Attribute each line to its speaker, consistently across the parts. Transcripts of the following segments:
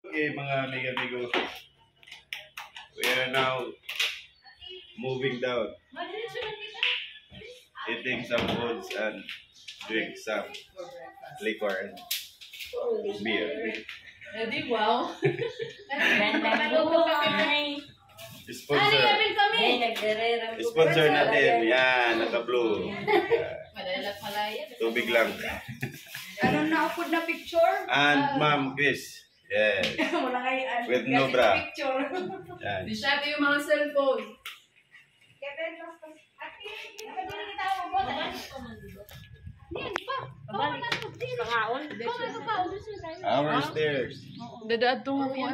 Speaker 1: Okay, mga amigo, we are now moving down, eating some foods and drink some liquor and beer.
Speaker 2: Wow.
Speaker 1: Sponsor natin, yan, naka-blue. Tubig lang.
Speaker 3: Ano na upod na picture?
Speaker 1: And Ma'am Chris. Yes. With no bra. Yan.
Speaker 2: Disyate yung mga cellphone.
Speaker 1: Our stairs.
Speaker 2: Dadaad to nga po.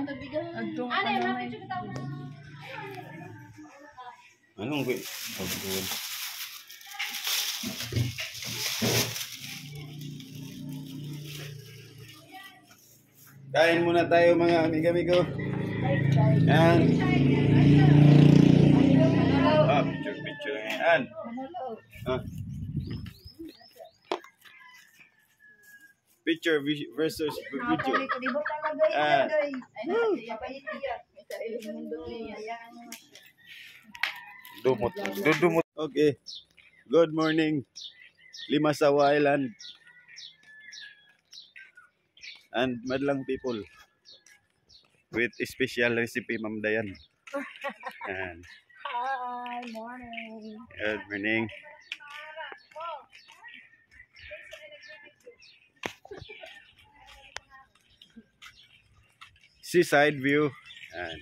Speaker 1: Anong gue? Kain muna tayo mga amigo. Yan. Picture. Yan. Picture versus video. Dumot. Okay. Good morning, Limasawa Island. And madlang people with special recipe, Ma'am Dayan. And
Speaker 3: Hi, morning.
Speaker 1: good morning. Seaside view and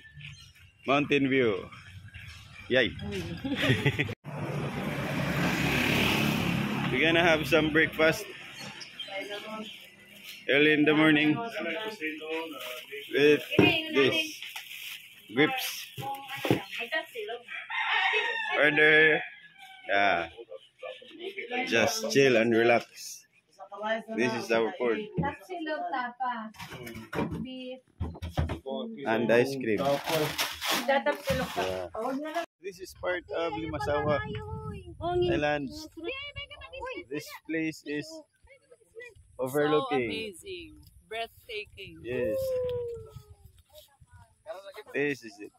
Speaker 1: mountain view. Yay! We're gonna have some breakfast early in the morning with this grips. Order, yeah, just chill and relax. This is our food and ice cream. This is part of Limasawa Island. This place is overlooking.
Speaker 2: So amazing, breathtaking.
Speaker 1: Yes. This is it.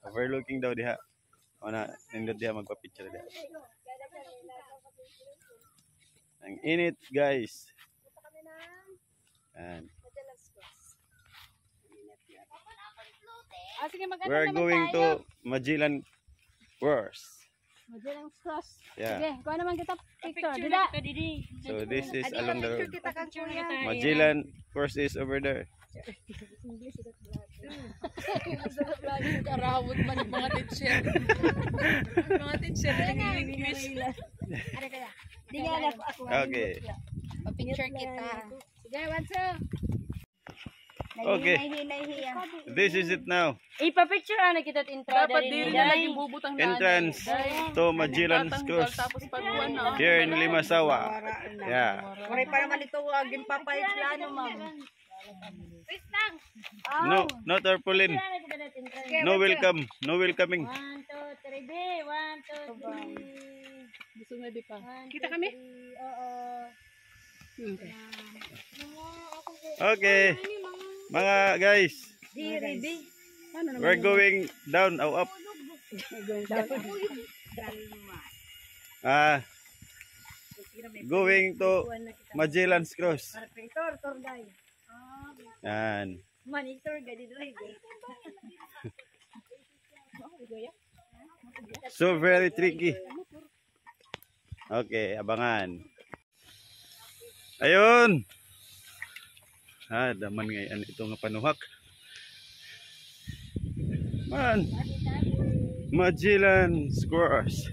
Speaker 1: Overlooking daw diha. Ona nindot diha magpa-picture diha. Ang init, guys. And we're going to Magellan Cross.
Speaker 3: Magellan Cross.
Speaker 1: Yeah.
Speaker 3: Okay, kuha naman kita picture. Dida.
Speaker 1: So this is along the road. Magellan Cross is over there.
Speaker 2: Karawot man yung mga teacher. Mga teacher na English.
Speaker 1: Okay.
Speaker 2: Pa-picture kita.
Speaker 3: Sige, one, two.
Speaker 1: Okay. This is it now.
Speaker 3: Ipa-picture na kita entrada.
Speaker 2: Dapat diri na naging bubutang
Speaker 1: Entrance to Magellan Cross
Speaker 2: tapos pagkuhan na.
Speaker 1: here in Limasawa. Yeah.
Speaker 3: Kuray para malituwagin papayiklano, ma'am.
Speaker 1: No, no tarpaulin. No welcome. No welcoming.
Speaker 3: 1, 2, 3, B. 1, 2, 3.
Speaker 2: Gusto nga di pa. Kita kami?
Speaker 3: Oo.
Speaker 1: Okay. Mga guys, we're going down or up. Going to Magellan Cross. Yan. So very tricky. Okay, abangan. Ayun. Daman ngayon ito nga panuhak. Man. Magellan Cross.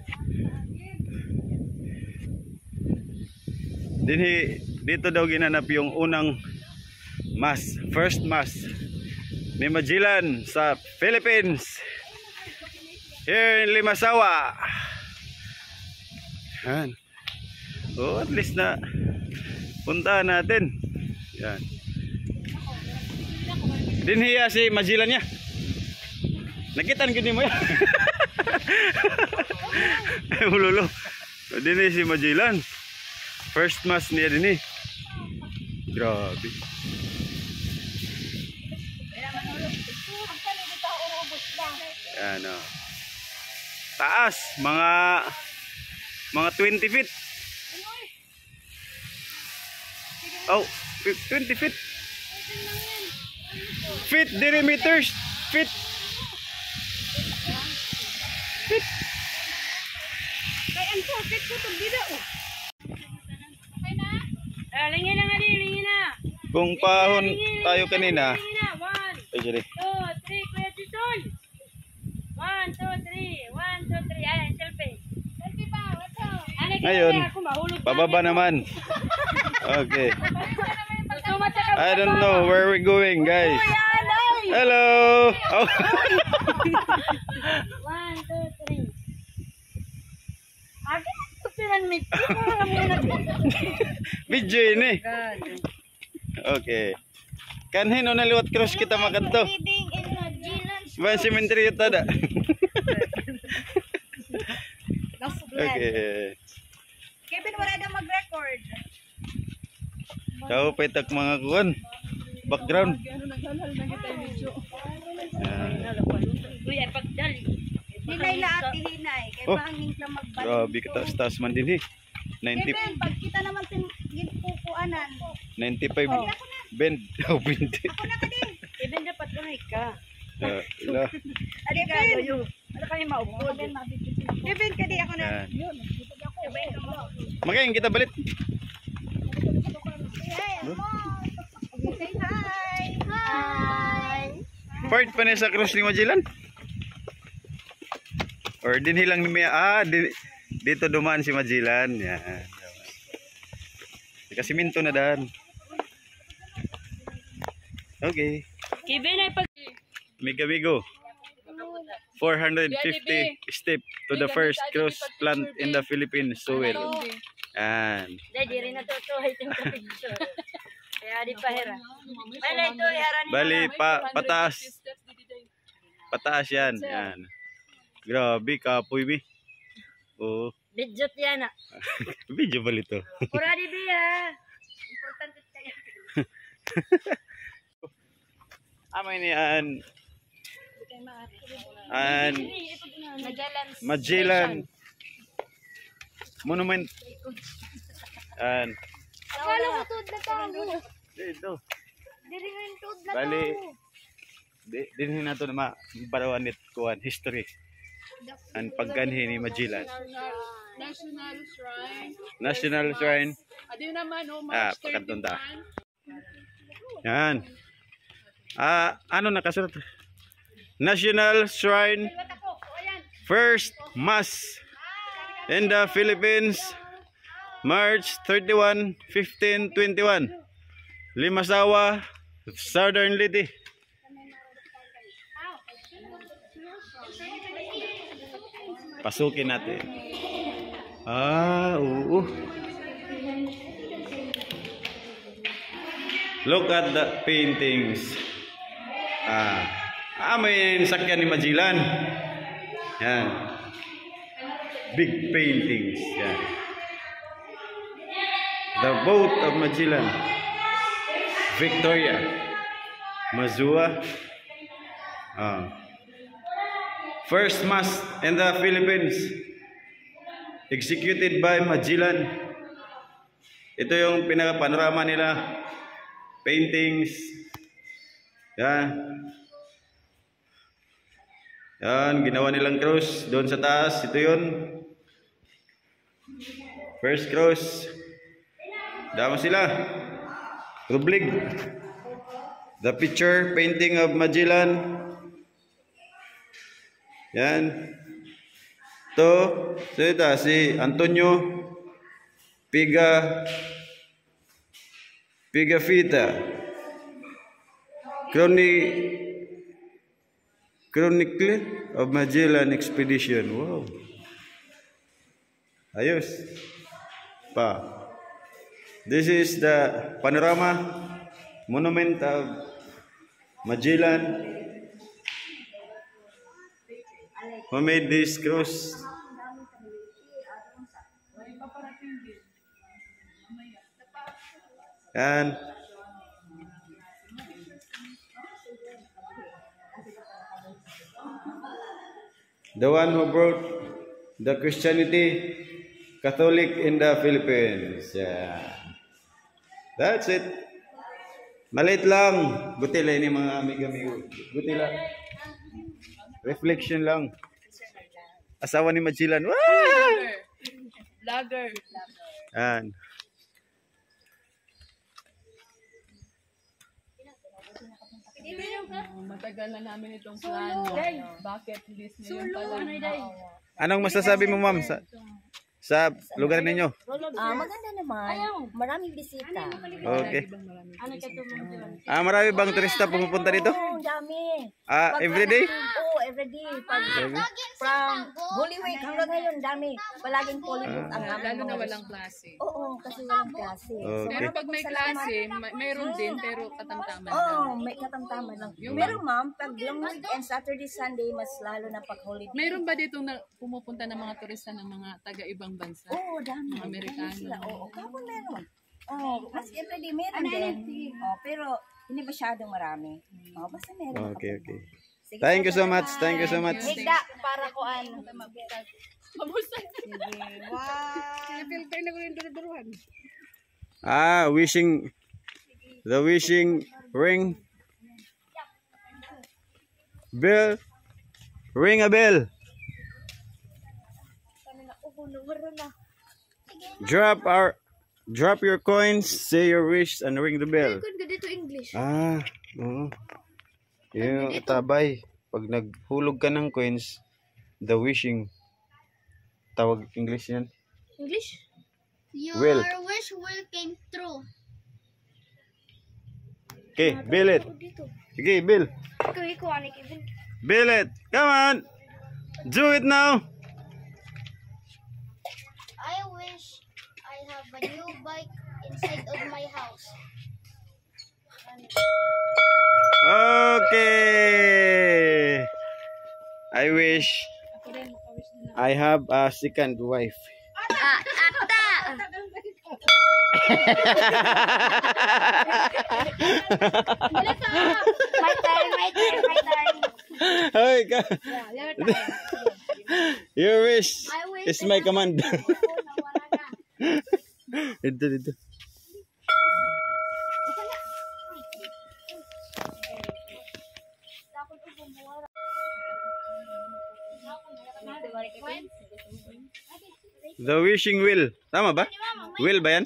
Speaker 1: Dito daw ginanap yung unang first mass ni Magellan sa Philippines. Here in Limasawa. Yan. Oh, at least na puntahan natin. Yan. Dinhiya si Magellan niya. Nakitan gini mo yan. Ay, ulolo. Dinhi si Magellan. First mass niya din eh. Grabe. Yan o. Taas, mga 20 feet. Oh, 20 feet. Feet, dire meters. Feet. Feet.
Speaker 3: Kaya ang perfect ko itong bida oh. Okay na? Lingin na nga din, lingin na.
Speaker 1: Kung pahon tayo kanina.
Speaker 3: Lingin na, 1,
Speaker 1: Ay, sorry.
Speaker 3: 2, 3, Kuya Tison. 1, 2, 3, 1, 2, 3. Ayan, selfie. Selfie pa, wato.
Speaker 1: Ngayon,
Speaker 3: Ako mahulog
Speaker 1: pababa naman. Okay. I don't know where we're going, guys. Hello. Oh.
Speaker 3: 1, 2, 3. Agad ito pinanmit ko.
Speaker 1: Video ini. Okay. Kanhin na liwat cross kita makanto. Ba cemetery ito da. Okay.
Speaker 3: Kevin, wala na mag-record.
Speaker 1: Kau petak mga kuan. Background.
Speaker 3: Uy, ay pagdali. Hinay na ati hinay. Kaya
Speaker 1: Oh.
Speaker 3: mahangin ka magbalik.
Speaker 1: Grabe kataas-taas man din eh. 90,
Speaker 3: Kevin, pag kita naman ginpupuanan.
Speaker 1: 95 bend. Oh, bend.
Speaker 3: Ako na ka din. Kevin, dapat unay ka.
Speaker 1: Ila.
Speaker 3: Adi ka, Loyo. Ano kayo maupod? Kevin, kadi ako na.
Speaker 1: Yan.
Speaker 3: Kevin, ka mo.
Speaker 1: Makain kita balik.
Speaker 3: Hey, mo. Say hi. Hi.
Speaker 1: Part pa niya sa cross ni Magellan. Or din hilang ni Mia. Dito dumaan si Magellan. Yan. Kasi minto na daan. Okay.
Speaker 3: Kevin, ay pag...
Speaker 1: Migo. 450 step to the first cross plant in the Philippines soil. And
Speaker 3: Dahil di rin natutuhay itong picture. Kaya di pa hera. Bala ito, hera ni
Speaker 1: bali pataas. Pataas yan. Yan. Grabe kapoy bi. Oh,
Speaker 3: Bidyot yan ah.
Speaker 1: video bali to.
Speaker 3: Pura di biya. Importante tayo.
Speaker 1: Amay ni Magellan Monument. And
Speaker 3: Akala mo tuod na tao.
Speaker 1: dito.
Speaker 3: Diri rin tuod na
Speaker 1: Bali
Speaker 3: tao.
Speaker 1: din nato na mabarawan nit kuan history. And pagganhi ni Magellan. National Shrine.
Speaker 2: Adi naman oh, March 31.
Speaker 1: Pagkantunta. Yan. Ano nakasulat? National Shrine First Mass in the Philippines March 31, 1521 Limasawa, Southern Leyte. Pasukin natin. Oo. Look at the paintings. May sakyan ni Magellan. Yan. Big paintings. Yan. The boat of Magellan. Victoria. Mazua. First mass in the Philippines. Executed by Magellan. Ito yung pinaka-panorama nila. Paintings. Yan. Yan, ginawa nilang cross doon sa taas. Ito yun. First cross. Dama sila. Rublig. The picture painting of Magellan. Yan. Ito. So ito, si Antonio Pigafetta. Chronicle of Magellan Expedition. Wow. Ayos. This is the panorama monument of Magellan. Who made this cross? And The one who brought the Christianity, Catholic in the Philippines. Yeah. That's it. Maliit lang. Buti lang ini mga amigo-amigo. Buti lang. Reflection lang. Asawa ni Magellan. Wah!
Speaker 2: Vlogger.
Speaker 1: Yan.
Speaker 2: Matagal na namin itong plano. Bakit list ngayon pala?
Speaker 1: Anong masasabi mo, ma'am, sa lugar ninyo?
Speaker 4: Maganda naman. Maraming bisita.
Speaker 1: Okay. Marami bang turista pumupunta dito?
Speaker 4: Oo, dami.
Speaker 1: Everyday?
Speaker 4: Oo, everyday. From Holy Week hanggang ngayon, dami. Palaging Holy Week ang aming
Speaker 2: Lalo na
Speaker 4: mga-
Speaker 2: walang klase.
Speaker 4: Oo, kasi walang klase.
Speaker 1: Okay.
Speaker 2: Pero pag may klase, mayroon din, pero katamtaman
Speaker 4: Oo,
Speaker 2: lang.
Speaker 4: may katamtaman lang. Pero ma'am, pag long weekend, Saturday, Sunday, mas lalo na pag holiday.
Speaker 2: Mayroon ba dito na pumupunta ng mga turista ng mga taga-ibang bansa?
Speaker 4: Oo, dami.
Speaker 2: Mga Amerikano.
Speaker 4: Sila, oo. Kapag meron. Oo, mas everyday meron din. Pero hindi masyadong marami. Basta meron.
Speaker 1: Okay, okay.
Speaker 4: Sige,
Speaker 1: Thank you so much. Thank you so much.
Speaker 4: Higda, para ko ano.
Speaker 1: Wishing the wishing ring bell, ring a bell, drop your coins, say your wish and ring the bell. Oo. Yung tabay, pag naghulog ka ng coins, the wishing, tawag English yan.
Speaker 5: English? Your
Speaker 1: Will.
Speaker 5: wish will came true.
Speaker 1: Okay, bill it. Sige, bill. Bill it. Come on. Do it now.
Speaker 5: I wish I have a new bike inside of my house.
Speaker 1: Okay. I wish I have a second wife.
Speaker 5: My turn.
Speaker 1: Ay, your wish
Speaker 5: I wish
Speaker 1: is my command.
Speaker 5: Nawala na.
Speaker 1: Dito. The wishing wheel. Tama ba? Wheel ba yan?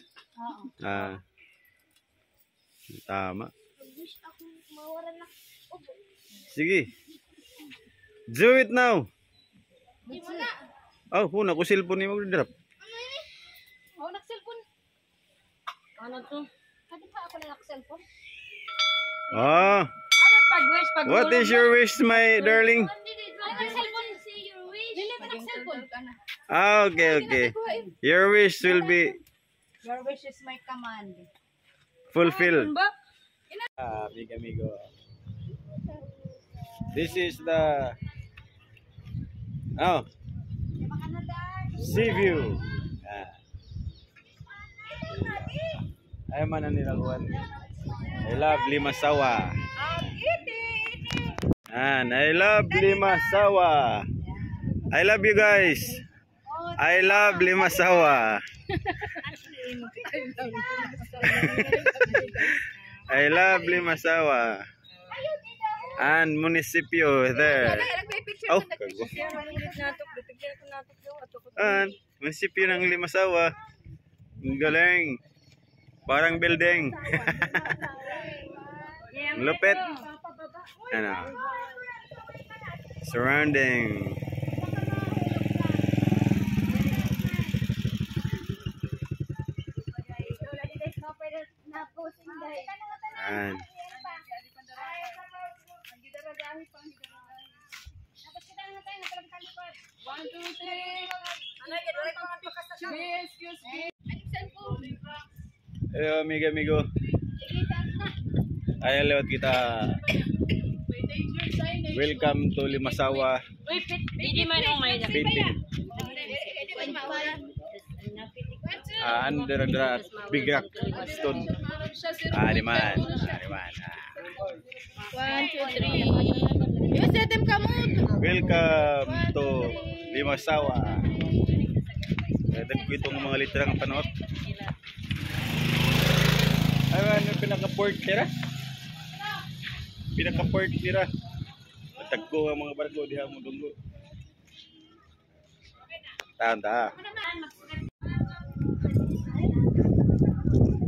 Speaker 1: Tama.
Speaker 5: Wish ako mawala na.
Speaker 1: Sige. Do it now.
Speaker 5: Di mo na.
Speaker 1: Huna ko cellphone ni mag-drop.
Speaker 5: Ano ini? Nag-cellphone. Ano to? Kadi pa ako na nag-cellphone.
Speaker 1: What is your wish, my darling?
Speaker 5: Nag-cellphone si your wish. Dili ka nag-cellphone.
Speaker 1: Okay. Your wish will be
Speaker 4: Your wish is my command.
Speaker 1: fulfilled. Amigo. This is the sea view. Ay man ang nilakuan. I love Limasawa. And I love Limasawa. I love you guys. I love Limasawa. I love Limasawa. And munisipyo there. Munisipyo ng Limasawa. Ang galing. Parang building. Lupit. Ano? Surrounding. And hello amigo. Ayan lewat kita. Welcome to Limasawa. Painting. Under the big rock stone. Di man.
Speaker 2: 1, 2, 3. Yung setem kamot.
Speaker 1: Welcome to Limasawa. Dadan ko itong mga litra ng panot. Ano pinaka-port nila? Pinaka-port nila. Matagko ang mga barko diha mo dunggo. Tanda.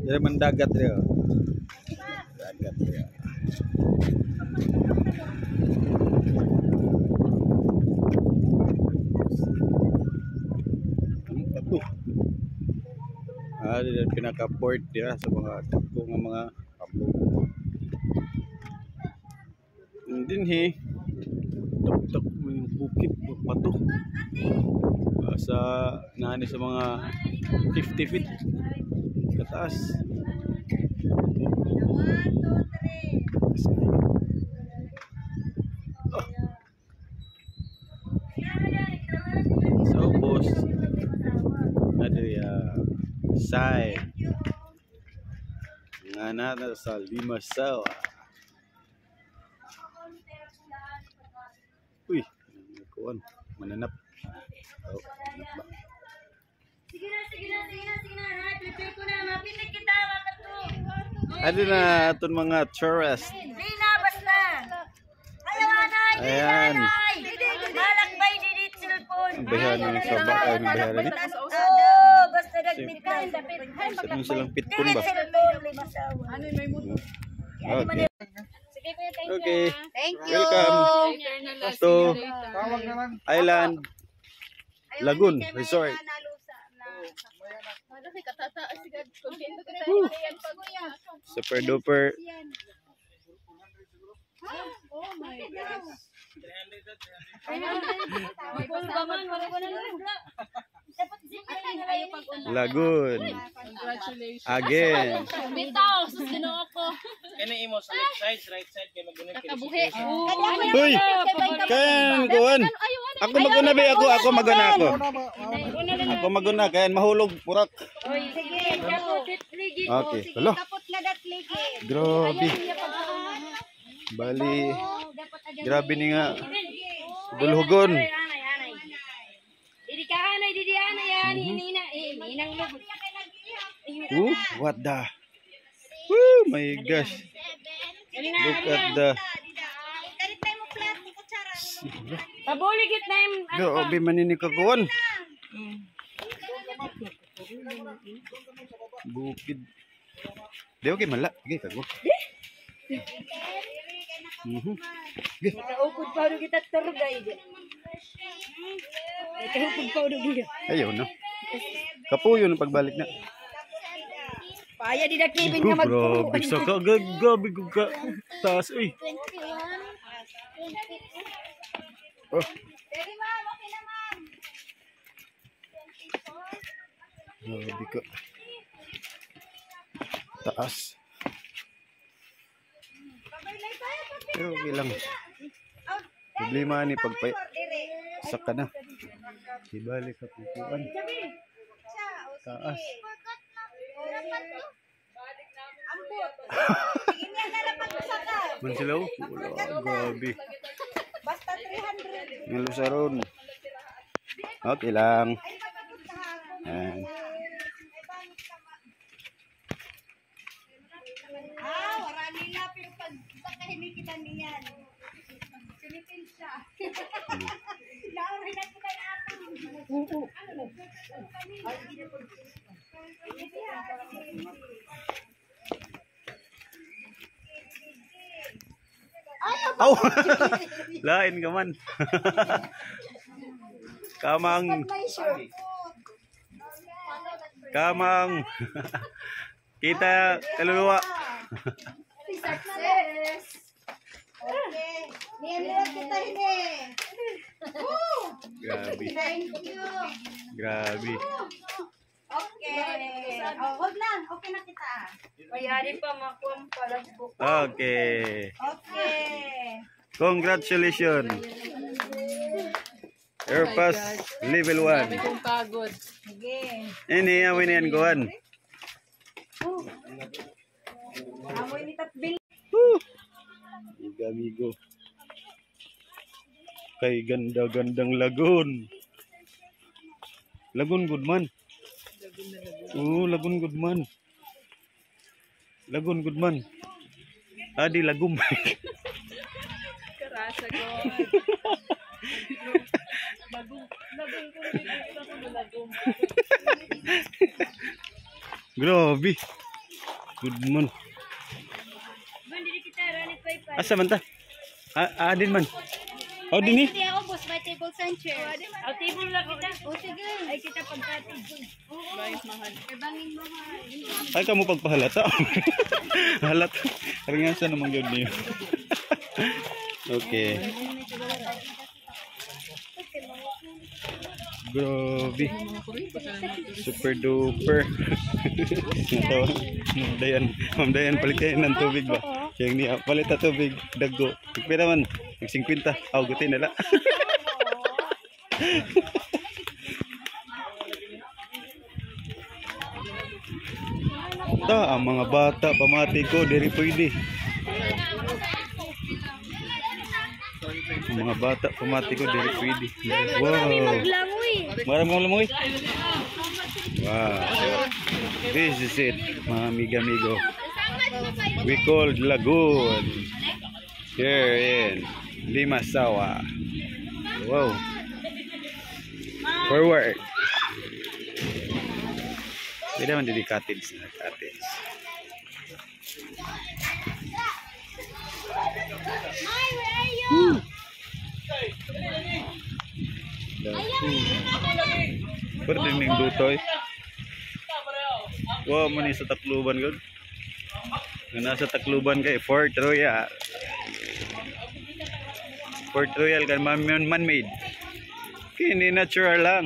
Speaker 1: Yan man dagat rin. Dagat rin. Ito. Yan pinaka-port nila sa mga tagko ng mga kampo. Dinhi tak mo yung bukit pato sa nani sa mga 50 feet kataas. So boss ada side nga na sa Limasawa. Uy, kuan mananap. Oh, mananap ba?
Speaker 3: Sige na. Prepare ko na. Mapinig kita, makato.
Speaker 1: Ano na aton mga tourist.
Speaker 3: Di na, basta. Ayaw, anay.
Speaker 1: Ayan.
Speaker 3: Malakbay, didit, cellphone.
Speaker 1: Bayan ng sabak ay bayan dito.
Speaker 3: Oo, basta nagpit ka.
Speaker 1: Sa silang pitkon ba?
Speaker 3: Cellphone, Limasawa.
Speaker 2: Ano may mundo?
Speaker 1: Okay.
Speaker 5: Sige kuya, thank
Speaker 1: Okay.
Speaker 5: Thank
Speaker 1: Welcome to
Speaker 2: Tawag naman.
Speaker 1: Island Lagoon Resort.
Speaker 5: Ano kay katataas sigad. Kontento ko tayo. Ayan pa kuya.
Speaker 1: Super duper.
Speaker 5: Oh my God.
Speaker 1: Lagoon.
Speaker 2: Congratulations.
Speaker 1: Again.
Speaker 5: Bitaw, sus ginoo ko.
Speaker 6: Kani imo sa left side, right side kay magunit kay
Speaker 5: Nakabuhi.
Speaker 1: Uy, kayan kuan. Ako maguna ba ako maguna ako. Ako maguna kaya mahulog purak. Okay, hello. Grabe. Bali. Grabe ni nga. Bulhugon.
Speaker 3: Didi ka anay, didi anay yan. Ninang lubog.
Speaker 1: What the? Woo, my gosh. Look at the.
Speaker 3: Pabuligit na yung
Speaker 1: Grabe manini ka kuan. Bukid. Di okay mala. Okay kago.
Speaker 3: kaupod pa rin kita turgay. Kaupod pa rin kita.
Speaker 1: Ayaw na. Kapuyo na pagbalik na.
Speaker 3: Paya di na Kevin nga magpupo.
Speaker 1: Grabe sa ka. Grabe ko ka. Taas. Uy.
Speaker 5: 21.
Speaker 1: Oh. Grabe ka. Taas. Pero okay lang. Problema ni pagpay. Saka na. Ibalik sa pupuan. Taas. Mansilaw? Wala. Grabe.
Speaker 4: Basta 300.
Speaker 1: Nilusaron. Okay lang. Ayan.
Speaker 4: Wala nila pero pag kahimikitan niyan. Silipin siya. Naurin na kita na ato.
Speaker 1: Aw! Lain ka man. Kamang. Kamang. Kita kaluluwa.
Speaker 4: Success. Okay. Niyan kita hini.
Speaker 1: Grabe.
Speaker 4: Thank you.
Speaker 1: Grabe.
Speaker 4: Okay. Wag lang. Okay na kita.
Speaker 3: Mayari pa makuha mo pala po.
Speaker 1: Okay.
Speaker 4: Okay.
Speaker 1: Congratulations. Your pass level 1.
Speaker 2: Sabi kong pagod.
Speaker 4: Sige.
Speaker 1: Ini awin yan kuhan.
Speaker 4: Amoy ni Tatbil.
Speaker 1: Amigo. kay ganda-gandang lagun. Lagun good man. Oh, lagun good man. Lagun good man. Adi lagum.
Speaker 2: Karasa ko.
Speaker 1: Grabe. Good man.
Speaker 3: Bandiri kita rani pay.
Speaker 1: Asa man ta? Adin man. Oh, dini.
Speaker 5: Hindi ako, boss. May tables and chairs.
Speaker 3: Ang table lang kita.
Speaker 5: O, sige.
Speaker 3: Ay kita pagkatid.
Speaker 2: Bayos mahal.
Speaker 5: May bangin mo ha.
Speaker 1: Ay kamo pagpahalata. Halata. Kaya nga sa namang yun niyo. Okay. Grabe. Super duper. Ma'am Dayan, palit kayo ng tubig ba? Kaya niya, palit na tubig, dago. Pwede naman, mag-50. Gutin nila. Ito, ang mga bata, pamati ko, diri pwede. Ang mga bata, pamati ko, diri pwede. Wow. Marami mong lamoy. Wow. This is it, mga amiga-amigo. We called Lagoon. Here in Limasawa. Wow. Forward. Pwede naman din cottage na cottage.
Speaker 5: Hi, where are you?
Speaker 1: Pwede din yung dutoy. Wow, mani sa Tacloban gud. Nasa Tacloban kay Fort Royal. Fort Royal kan man-made. Kini natural lang.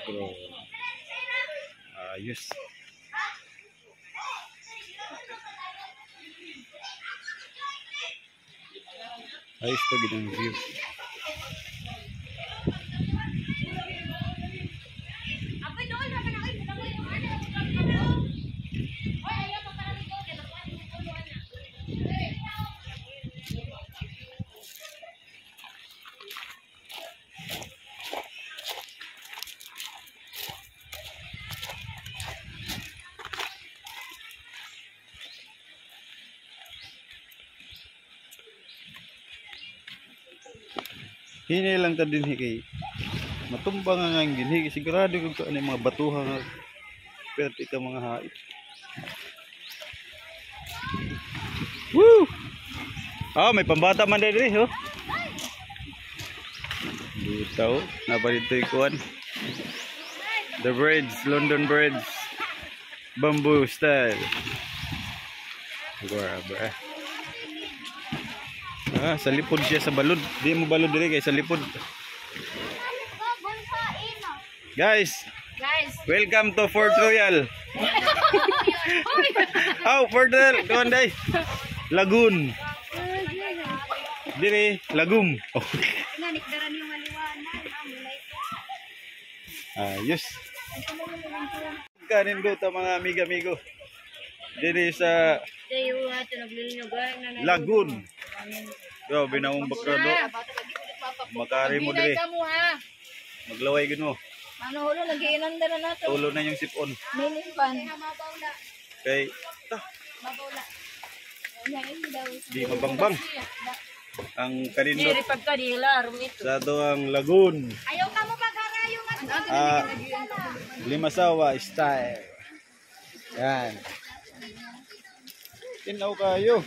Speaker 1: Bro. Ayos. Ayos pa gid ang view. Hini lang ta din kay matumbang nga ang dinhi sigurado ko ano mga batuha nga perti ka mga hait. Woo! May pambata man diri oh. Dito naparito ikuan. The Bridge, London Bridge. Bamboo style. Grabe. Sa lipod siya sa balod. Di mo balod dire kay sa lipod. Guys, welcome to Fort Royal. Fort Royal, doon day. Lagoon. Dire, Lagum.
Speaker 5: Nanikdaran yung maliwanag.
Speaker 1: Ayos. Kanin do ta mga amiga-amigo. Dire sa Lagoon. Grabe na mong bakrado. Makari mo dire. Maglaway gino.
Speaker 5: Ano hulo, nag-iinanda na nato.
Speaker 1: Tulo na yung sipon.
Speaker 5: Minipan.
Speaker 1: Kay di mabangbang. Ang kanindot
Speaker 3: Diri pagkadila rumito.
Speaker 1: sa doang Lagoon.
Speaker 5: Ayaw ka mo pag-arayo nga.
Speaker 1: Limasawa style. Yan. Tinaw kayo.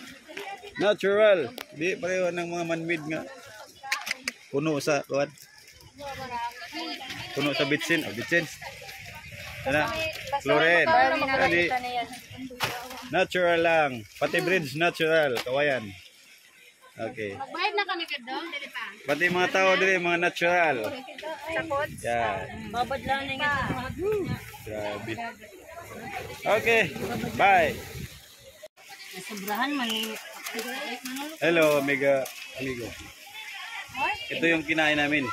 Speaker 1: Natural. Di pareho ng mga man-made nga. Puno sa kuwan. Puno sa bitsin. Bitsin. Ano? Chlorine. Kani, natural lang. Pati bridge natural. Kawayan. Okay.
Speaker 5: Magbayad na kami ka doon, dili pa.
Speaker 1: Pati mga tao dili mga natural.
Speaker 5: Sakot.
Speaker 1: Yan.
Speaker 3: Babad lang na nga.
Speaker 1: Grabe. Okay. Bye.
Speaker 3: Sobrahan man.
Speaker 1: Hello, amigo. Ito yung kinain namin.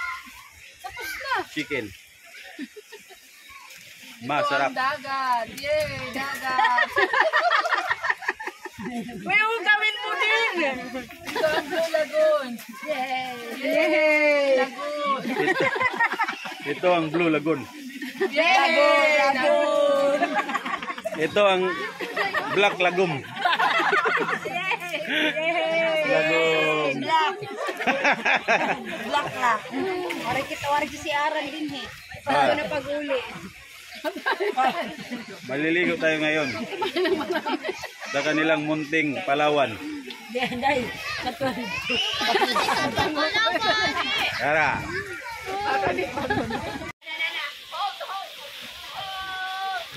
Speaker 5: Tapos na.
Speaker 1: Chicken. Masarap.
Speaker 2: Dagat. Yay, dagat.
Speaker 3: May ugawin mo din.
Speaker 2: Ito ang Blue Lagoon.
Speaker 3: Yay!
Speaker 1: Ito ang Blue Lagoon.
Speaker 3: Lagoon!
Speaker 1: Ito ang Black Lagoon. Lagoon.
Speaker 4: Black lang. Wari si Aran din he.
Speaker 1: Ah,
Speaker 3: Na pag-uli.
Speaker 1: maliligo tayo ngayon. Sa kanilang munting Palawan. Tara.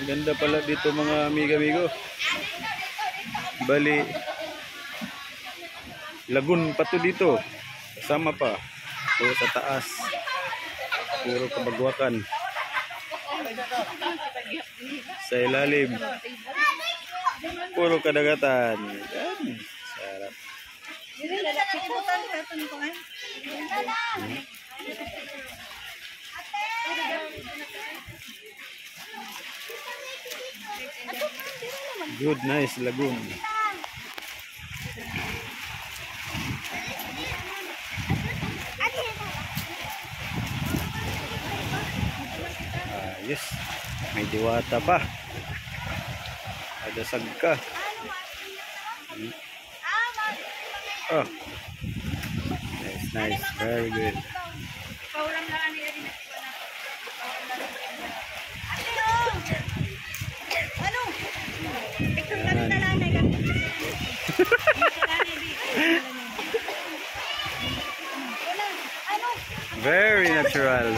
Speaker 1: Ang ganda pala dito mga amigo-amigo. Bali, lagoon pa to dito. Kasama pa. Puro sa taas. Puro kabagwakan. Sa ilalim. Puro kadagatan. Yan. Sarap. Good, nice lagoon. Yes, may diwata pa. Ada sagka. Oh, nice, very good.
Speaker 3: Paulam lang ani din. Ano? Ito na rin nalanay ka.
Speaker 1: Very natural.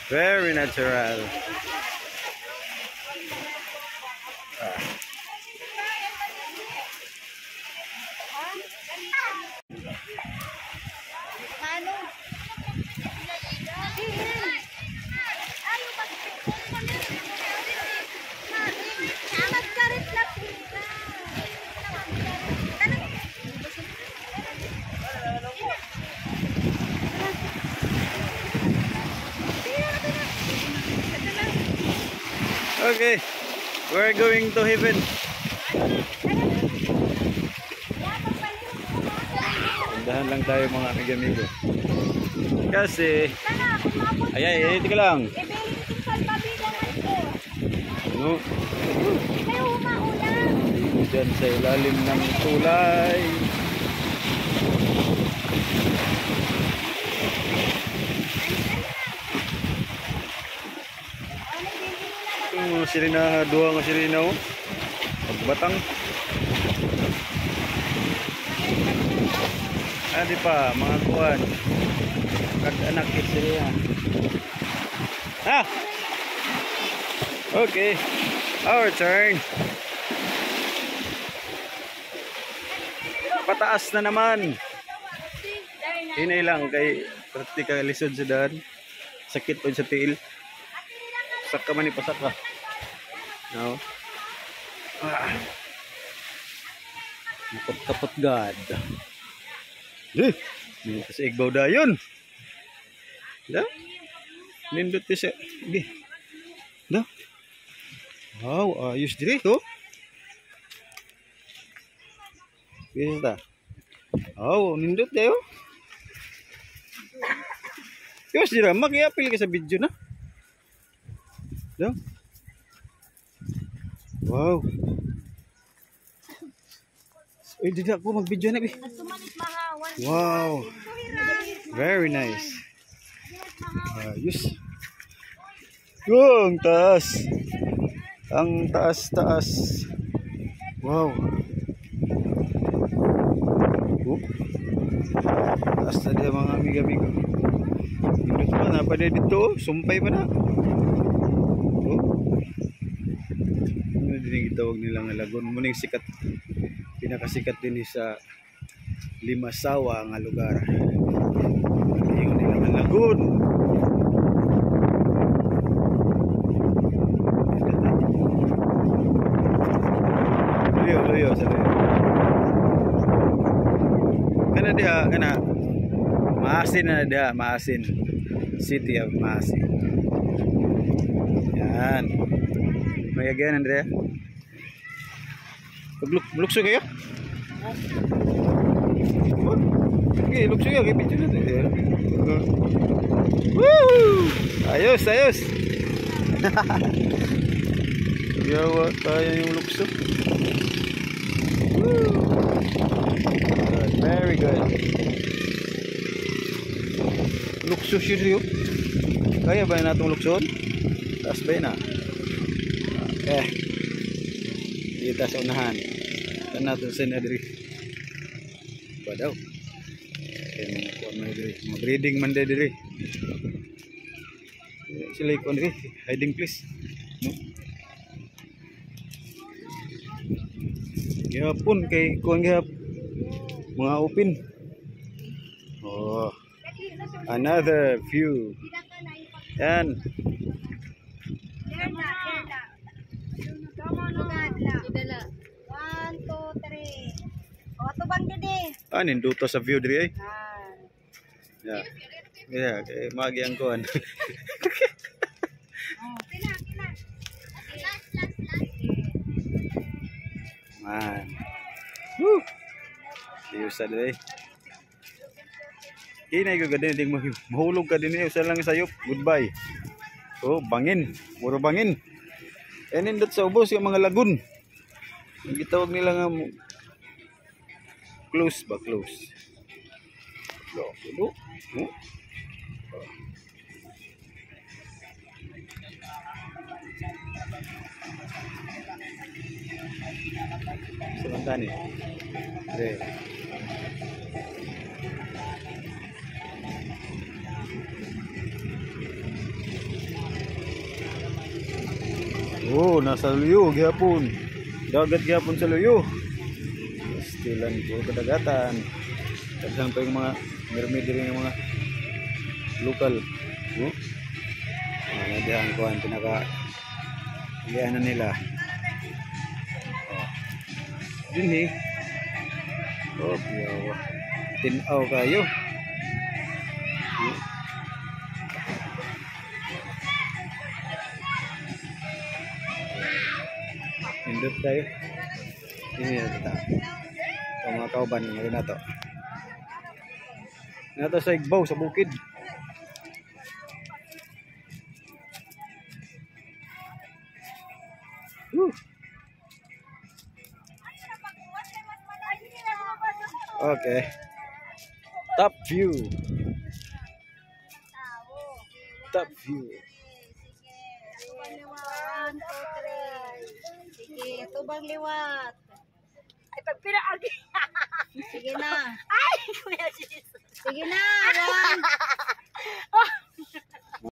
Speaker 1: Very natural. Okay, we're going to heaven. Dahan lang tayo mga amigo-amigo. Kasi, ay, tika lang. Ano? Diyan sa ilalim ng tulay. Mga sirina, dua nga sirina o. Pagbatang. Di pa, mga kuwan. Kag-anak sirina. Ah! Okay. Our turn. Pataas na naman. Hinay lang kay praktika lisod sa daan. Sakit po sa tiil. Saka man ipasaka. No? Kapot God. Nindot sa igbaw dayon. Da? Nindot siya. Da? Wow, ayos dire to. Bisa. Oh, nindot dayo. Ayos dire, mag-i-apil ka sa video na. Da? Wow. Uy, di ako mag-video na, wow. Very nice. Ayos. Ang taas. Ang taas-taas. Wow. Taas na dia mga amiga-amigo. Dito pa na pa dito. Sumpay pa na. Ano din gitawag nilang lagoon. Muning sikat. Pinakasikat din sa Limasawa nga lugar. Ayun nilang lagoon. Luyo sa luyo. Kana dia, kana Maasin na dia, Maasin. City of Maasin. Yan. May again, Andrea. Lukso kayo? Okay, lukso kayo. Video na tayo. Woo! Ayos, ayos. Yawa tayo yung lukso. Woo! Good, very good. Lukso siya. Kaya ba na itong lukson? Taas ba yun Okay. Kita sa unahan. Ito natin sa nadiri. Ba daw? Mga breeding man diri. Sila ikon diri. Hiding place. No? Gihapon kay kuang gihap. Mga upin. Oh. Another view. Yan.
Speaker 5: Idala.
Speaker 4: 1, 2, 3. O, tubang didi.
Speaker 1: Ninduto sa view diri eh.
Speaker 4: Ah.
Speaker 1: Yeah. Kay magi ang kuan. Man. Woo. Diyo sa diri. Hinay ko gadin ding mahulog ka din usa lang sayop. Goodbye. Oh, bangin. Puro bangin. Nindot sa ubos yung mga lagun. Ang gitawag nila nga close ba? Close. Sebentar nih. Oh, nasa luyo gihapon. Dagat gihapon sa luyo. Stilan po kadagatan. Kadang pa yung mga mermaid rin yung mga lokal. Oh. Diyan ko ang pinaka ano nila. Oh. Din Oh, yawa. Tinaw kayo. Indot tayo. Ini na kita. Ito mga kauban nyo na to. Nato sa Igbaw, sa bukid. Okay. Top view. Top view.
Speaker 4: One, two, three. Sige, tubang liwat.
Speaker 3: Ay, pagpinaagi.
Speaker 4: Sige na.
Speaker 3: Ay, Kuya Jesus.
Speaker 4: Sige na. 1,